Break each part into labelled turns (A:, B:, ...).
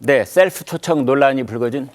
A: 네, 셀프 초청 논란이 불거진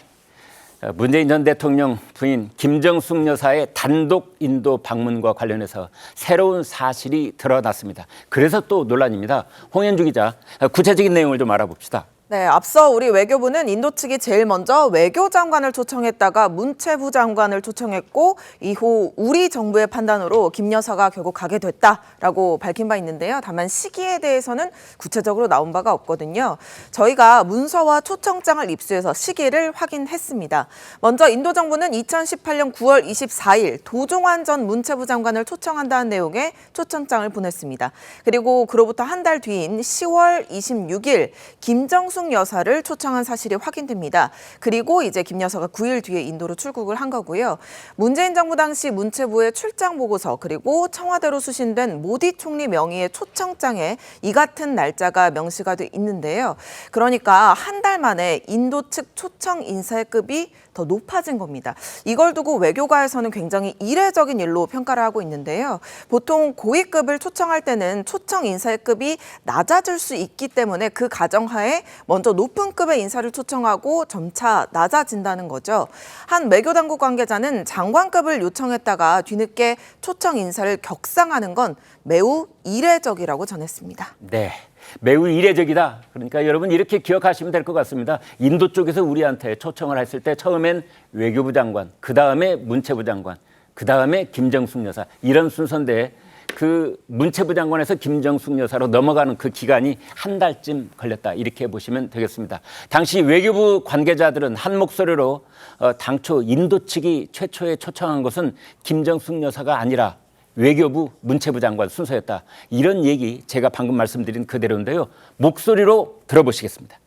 A: 문재인 전 대통령 부인 김정숙 여사의 단독 인도 방문과 관련해서 새로운 사실이 드러났습니다. 그래서 또 논란입니다. 홍현주 기자, 구체적인 내용을 좀 알아봅시다.
B: 네, 앞서 우리 외교부는 인도 측이 제일 먼저 외교장관을 초청했다가 문체부 장관을 초청했고 이후 우리 정부의 판단으로 김 여사가 결국 가게 됐다라고 밝힌 바 있는데요. 다만 시기에 대해서는 구체적으로 나온 바가 없거든요. 저희가 문서와 초청장을 입수해서 시기를 확인했습니다. 먼저 인도 정부는 2018년 9월 24일 도종환 전 문체부 장관을 초청한다는 내용의 초청장을 보냈습니다. 그리고 그로부터 한 달 뒤인 10월 26일 김정숙 여사를 초청한 사실이 확인됩니다. 그리고 이제 김 여사가 9일 뒤에 인도로 출국을 한 거고요. 문재인 정부 당시 문체부의 출장 보고서 그리고 청와대로 수신된 모디 총리 명의의 초청장에 이 같은 날짜가 명시가 돼 있는데요. 그러니까 한 달 만에 인도 측 초청 인사의 급이 더 높아진 겁니다. 이걸 두고 외교가에서는 굉장히 이례적인 일로 평가를 하고 있는데요. 보통 고위급을 초청할 때는 초청 인사의 급이 낮아질 수 있기 때문에 그 가정하에 먼저 높은 급의 인사를 초청하고 점차 낮아진다는 거죠. 한 외교당국 관계자는 장관급을 요청했다가 뒤늦게 초청 인사를 격상하는 건 매우 이례적이라고 전했습니다.
A: 네, 매우 이례적이다. 그러니까 여러분 이렇게 기억하시면 될 것 같습니다. 인도 쪽에서 우리한테 초청을 했을 때 처음엔 외교부 장관, 그다음에 문체부 장관, 그다음에 김정숙 여사 이런 순서인데 그 문체부 장관에서 김정숙 여사로 넘어가는 그 기간이 한 달쯤 걸렸다. 이렇게 보시면 되겠습니다. 당시 외교부 관계자들은 한 목소리로 당초 인도 측이 최초에 초청한 것은 김정숙 여사가 아니라 외교부 문체부 장관 순서였다. 이런 얘기 제가 방금 말씀드린 그대로인데요. 목소리로 들어보시겠습니다.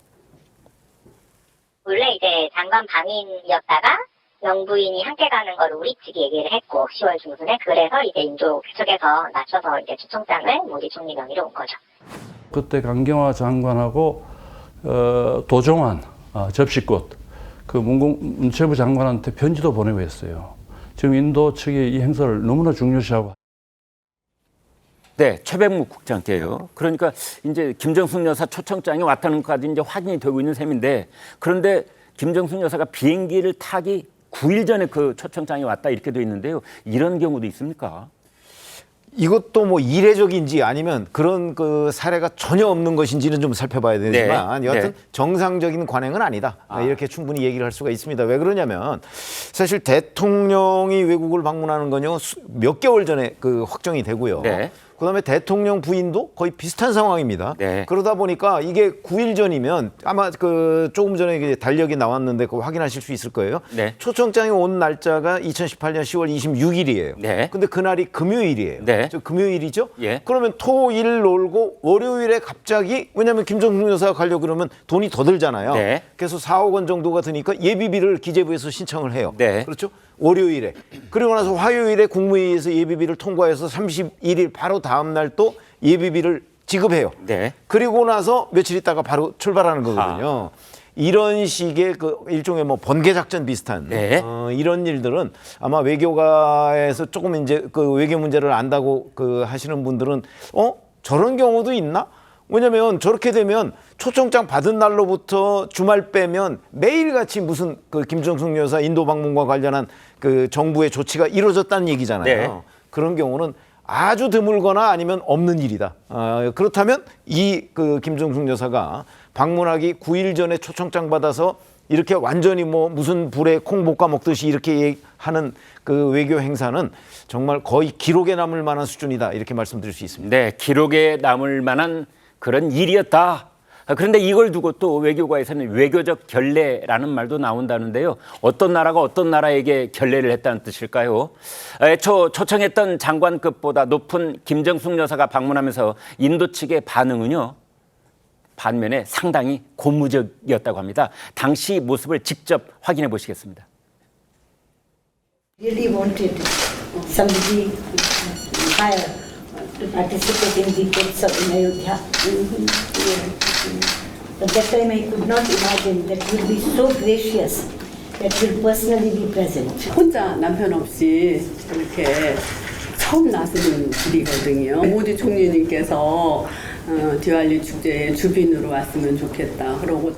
C: 원래 이제 장관 방인이었다가 영부인이 함께 가는 걸 우리 측이 얘기를 했고 10월 중순에 그래서 이제 인도 측에서 낮춰서 이제 초청장을 모디 총리 명의로 온 거죠.
D: 그때 강경화 장관하고 도종환 접시꽃 그 문체부 장관한테 편지도 보내고 했어요. 지금 인도 측이 이 행사를 너무나 중요시하고.
A: 네, 최백무 국장께요. 그러니까 이제 김정숙 여사 초청장이 왔다는 것까지 이제 확인이 되고 있는 셈인데 그런데 김정숙 여사가 비행기를 타기 9일 전에 그 초청장이 왔다 이렇게 돼 있는데요. 이런 경우도 있습니까?
E: 이것도 뭐 이례적인지 아니면 그런 그 사례가 전혀 없는 것인지는 좀 살펴봐야 되지만 여하튼 정상적인 관행은 아니다. 이렇게 충분히 얘기를 할 수가 있습니다. 왜 그러냐면 사실 대통령이 외국을 방문하는 건요 몇 개월 전에 그 확정이 되고요. 그다음에 대통령 부인도 거의 비슷한 상황입니다. 그러다 보니까 이게 9일 전이면 아마 그 조금 전에 달력이 나왔는데 그거 확인하실 수 있을 거예요. 초청장이 온 날짜가 2018년 10월 26일이에요. 근데 그날이 금요일이에요. 금요일이죠. 그러면 토일 놀고 월요일에 갑자기 왜냐하면 김정숙 여사가 가려고 그러면 돈이 더 들잖아요. 그래서 4억 원 정도가 드니까 예비비를 기재부에서 신청을 해요. 그렇죠? 월요일에. 그리고 나서 화요일에 국무회의에서 예비비를 통과해서 31일 바로 다음 날 또 예비비를 지급해요. 그리고 나서 며칠 있다가 바로 출발하는 거거든요. 이런 식의 그 일종의 뭐 번개 작전 비슷한 이런 일들은 아마 외교가에서 조금 이제 그 외교 문제를 안다고 그 하시는 분들은 저런 경우도 있나? 왜냐면 저렇게 되면 초청장 받은 날로부터 주말 빼면 매일같이 무슨 그 김정숙 여사 인도 방문과 관련한 그 정부의 조치가 이루어졌다는 얘기잖아요. 그런 경우는 아주 드물거나 아니면 없는 일이다. 그렇다면 이 그 김정숙 여사가 방문하기 9일 전에 초청장 받아서 이렇게 완전히 뭐 무슨 불에 콩 볶아 먹듯이 이렇게 하는 그 외교 행사는 정말 거의 기록에 남을 만한 수준이다. 이렇게 말씀드릴 수 있습니다.
A: 네, 기록에 남을 만한 그런 일이었다. 그런데 이걸 두고 또 외교가에서는 외교적 결례라는 말도 나온다는데요. 어떤 나라가 어떤 나라에게 결례를 했다는 뜻일까요? 초청했던 장관급보다 높은 김정숙 여사가 방문하면서 인도 측의 반응은요. 반면에 상당히 고무적이었다고 합니다. 당시 모습을 직접 확인해 보시겠습니다.
F: Really wanted somebody higher to participate in the plots of Ayodhya. But that time I could not imagine that he will be so gracious that he will personally be present.
G: 혼자 남편 없이 이렇게 처음 나서는 길이거든요. 모디 총리님께서 디왈리 축제에 주빈으로 왔으면 좋겠다. 그러고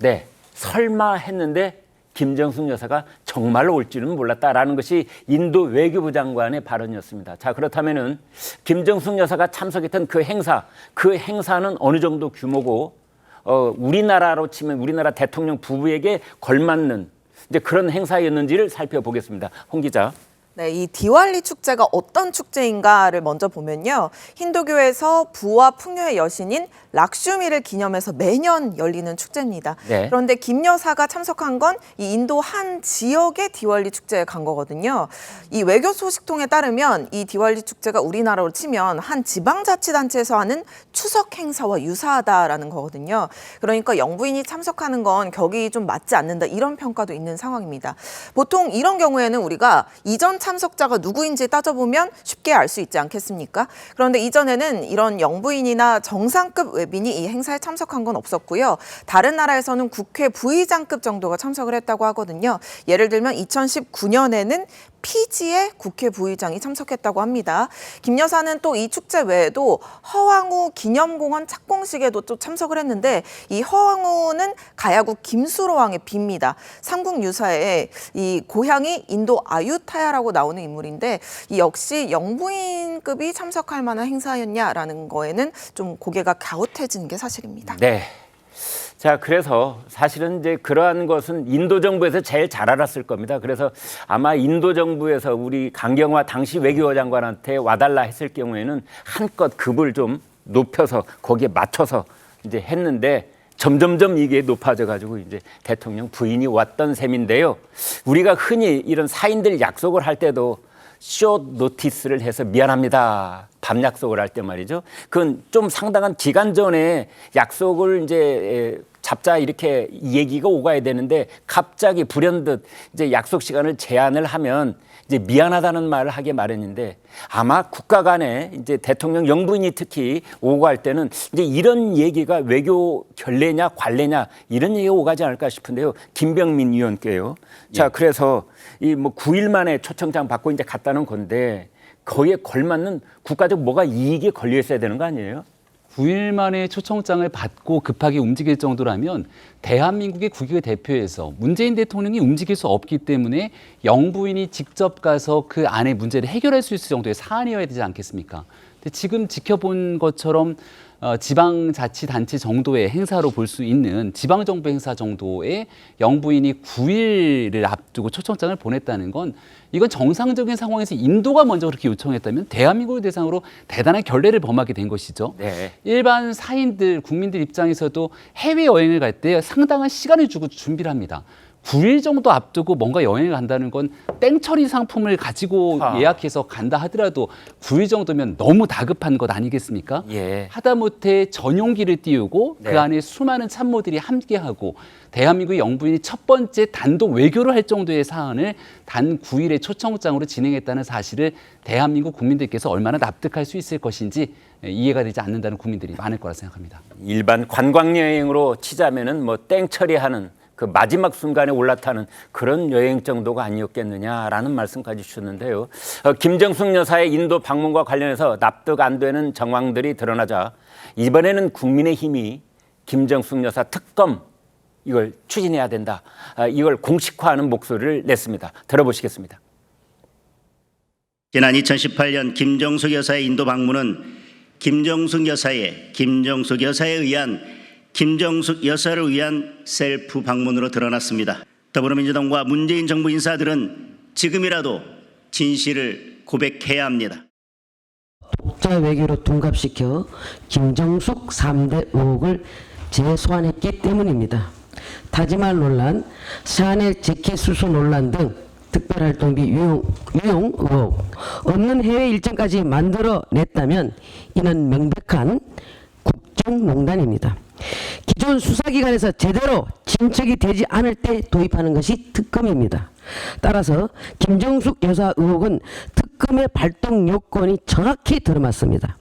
A: 네, 설마 했는데 김정숙 여사가 정말로 올 줄은 몰랐다라는 것이 인도 외교부 장관의 발언이었습니다. 자, 그렇다면은 김정숙 여사가 참석했던 그 행사는 어느 정도 규모고 우리나라로 치면 우리나라 대통령 부부에게 걸맞는 이제 그런 행사였는지를 살펴보겠습니다. 홍 기자.
B: 네, 이 디왈리 축제가 어떤 축제인가를 먼저 보면요. 힌두교에서 부와 풍요의 여신인 락슈미를 기념해서 매년 열리는 축제입니다.
A: 네.
B: 그런데 김 여사가 참석한 건 이 인도 한 지역의 디왈리 축제에 간 거거든요. 이 외교 소식통에 따르면 이 디왈리 축제가 우리나라로 치면 한 지방자치단체에서 하는 추석 행사와 유사하다라는 거거든요. 그러니까 영부인이 참석하는 건 격이 좀 맞지 않는다 이런 평가도 있는 상황입니다. 보통 이런 경우에는 우리가 이전 참석자가 누구인지 따져보면 쉽게 알 수 있지 않겠습니까? 그런데 이전에는 이런 영부인이나 정상급 외빈이 이 행사에 참석한 건 없었고요. 다른 나라에서는 국회 부의장급 정도가 참석을 했다고 하거든요. 예를 들면 2019년에는 피지의 국회 부의장이 참석했다고 합니다. 김 여사는 또 이 축제 외에도 허황우 기념공원 착공식에도 또 참석을 했는데 이 허황우는 가야국 김수로왕의 비입니다. 삼국 유사에 이 고향이 인도 아유타야라고 나오는 인물인데 이 역시 영부인급이 참석할 만한 행사였냐라는 거에는 좀 고개가 갸웃해지는 게 사실입니다.
A: 네. 자, 그래서 사실은 이제 그러한 것은 인도 정부에서 제일 잘 알았을 겁니다. 그래서 아마 인도 정부에서 우리 강경화 당시 외교부 장관한테 와달라 했을 경우에는 한껏 급을 좀 높여서 거기에 맞춰서 이제 했는데 점점점 이게 높아져 가지고 이제 대통령 부인이 왔던 셈인데요. 우리가 흔히 이런 사인들 약속을 할 때도 숏 노티스를 해서 미안합니다. 밤 약속을 할 때 말이죠. 그건 좀 상당한 기간 전에 약속을 이제 잡자 이렇게 얘기가 오가야 되는데 갑자기 불현듯 이제 약속 시간을 제한을 하면 이제 미안하다는 말을 하게 마련인데 아마 국가 간에 이제 대통령 영부인이 특히 오고할 때는 이제 이런 얘기가 외교 결례냐 관례냐 이런 얘기가 오가지 않을까 싶은데요. 김병민 위원께요. 자, 그래서 이 뭐 9일 만에 초청장 받고 이제 갔다는 건데 거기에 걸맞는 국가적 뭐가 이익이 걸려 있어야 되는 거 아니에요?
H: 9일 만에 초청장을 받고 급하게 움직일 정도라면 대한민국의 국익을 대표해서 문재인 대통령이 움직일 수 없기 때문에 영부인이 직접 가서 그 안에 문제를 해결할 수 있을 정도의 사안이어야 되지 않겠습니까? 근데 지금 지켜본 것처럼 지방자치단체 정도의 행사로 볼 수 있는 지방정부 행사 정도의 영부인이 9일을 앞두고 초청장을 보냈다는 건 이건 정상적인 상황에서 인도가 먼저 그렇게 요청했다면 대한민국을 대상으로 대단한 결례를 범하게 된 것이죠.
A: 네.
H: 일반 사인들, 국민들 입장에서도 해외여행을 갈 때 상당한 시간을 주고 준비를 합니다. 9일 정도 앞두고 뭔가 여행을 간다는 건 땡처리 상품을 가지고 예약해서 간다 하더라도 9일 정도면 너무 다급한 것 아니겠습니까?
A: 예.
H: 하다못해 전용기를 띄우고
A: 네.
H: 그 안에 수많은 참모들이 함께하고 대한민국 영부인이 첫 번째 단독 외교를 할 정도의 사안을 단 9일의 초청장으로 진행했다는 사실을 대한민국 국민들께서 얼마나 납득할 수 있을 것인지 이해가 되지 않는다는 국민들이 많을 거라 생각합니다.
A: 일반 관광여행으로 치자면은 뭐 땡처리하는 그 마지막 순간에 올라타는 그런 여행 정도가 아니었겠느냐라는 말씀까지 주셨는데요. 김정숙 여사의 인도 방문과 관련해서 납득 안 되는 정황들이 드러나자 이번에는 국민의힘이 김정숙 여사 특검 이걸 추진해야 된다. 이걸 공식화하는 목소리를 냈습니다. 들어보시겠습니다.
I: 지난 2018년 김정숙 여사의 인도 방문은 김정숙 여사에 의한 김정숙 여사를 위한 셀프 방문으로 드러났습니다. 더불어민주당과 문재인 정부 인사들은 지금이라도 진실을 고백해야 합니다.
J: 독자 외교로 둔갑시켜 김정숙 3대 의혹을 재소환했기 때문입니다. 타지말 논란, 샤넬 재킷 수수 논란 등 특별활동비 유용 의혹, 없는 해외 일정까지 만들어냈다면 이는 명백한 국정농단입니다. 기존 수사기관에서 제대로 진척이 되지 않을 때 도입하는 것이 특검입니다. 따라서 김정숙 여사 의혹은 특검의 발동 요건이 정확히 들어맞습니다.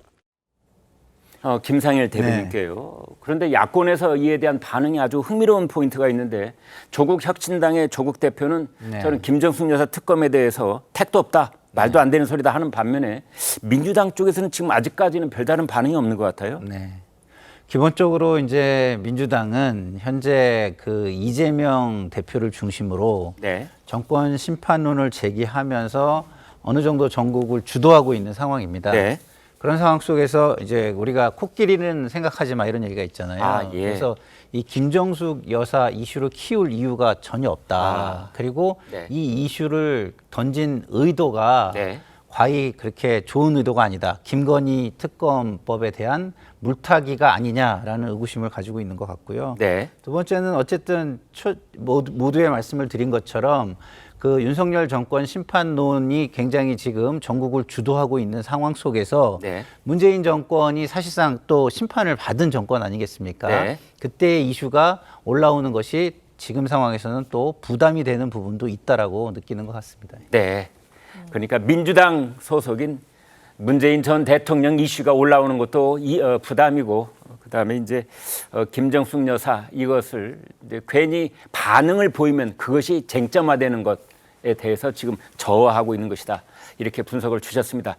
A: 김상일 대변인께요. 그런데 야권에서 이에 대한 반응이 아주 흥미로운 포인트가 있는데 조국 혁신당의 조국 대표는 저는 김정숙 여사 특검에 대해서 택도 없다. 말도 안 되는 소리다 하는 반면에 민주당 쪽에서는 지금 아직까지는 별다른 반응이 없는 것 같아요.
K: 네. 기본적으로 이제 민주당은 현재 그 이재명 대표를 중심으로
A: 네.
K: 정권 심판론을 제기하면서 어느 정도 전국을 주도하고 있는 상황입니다.
A: 네.
K: 그런 상황 속에서 이제 우리가 코끼리는 생각하지 마 이런 얘기가 있잖아요.
A: 아, 예.
K: 그래서 이 김정숙 여사 이슈를 키울 이유가 전혀 없다.
A: 아.
K: 그리고
A: 네.
K: 이 이슈를 던진 의도가
A: 네.
K: 과히 그렇게 좋은 의도가 아니다. 김건희 특검법에 대한 물타기가 아니냐라는 의구심을 가지고 있는 것 같고요.
A: 네.
K: 두 번째는 어쨌든 모두의 말씀을 드린 것처럼 그 윤석열 정권 심판론이 굉장히 지금 전국을 주도하고 있는 상황 속에서
A: 네.
K: 문재인 정권이 사실상 또 심판을 받은 정권 아니겠습니까?
A: 네.
K: 그때의 이슈가 올라오는 것이 지금 상황에서는 또 부담이 되는 부분도 있다라고 느끼는 것 같습니다.
A: 네. 그러니까 민주당 소속인 문재인 전 대통령 이슈가 올라오는 것도 부담이고, 그다음에 이제 김정숙 여사 이것을 이제 괜히 반응을 보이면 그것이 쟁점화되는 것에 대해서 지금 저하하고 있는 것이다. 이렇게 분석을 주셨습니다.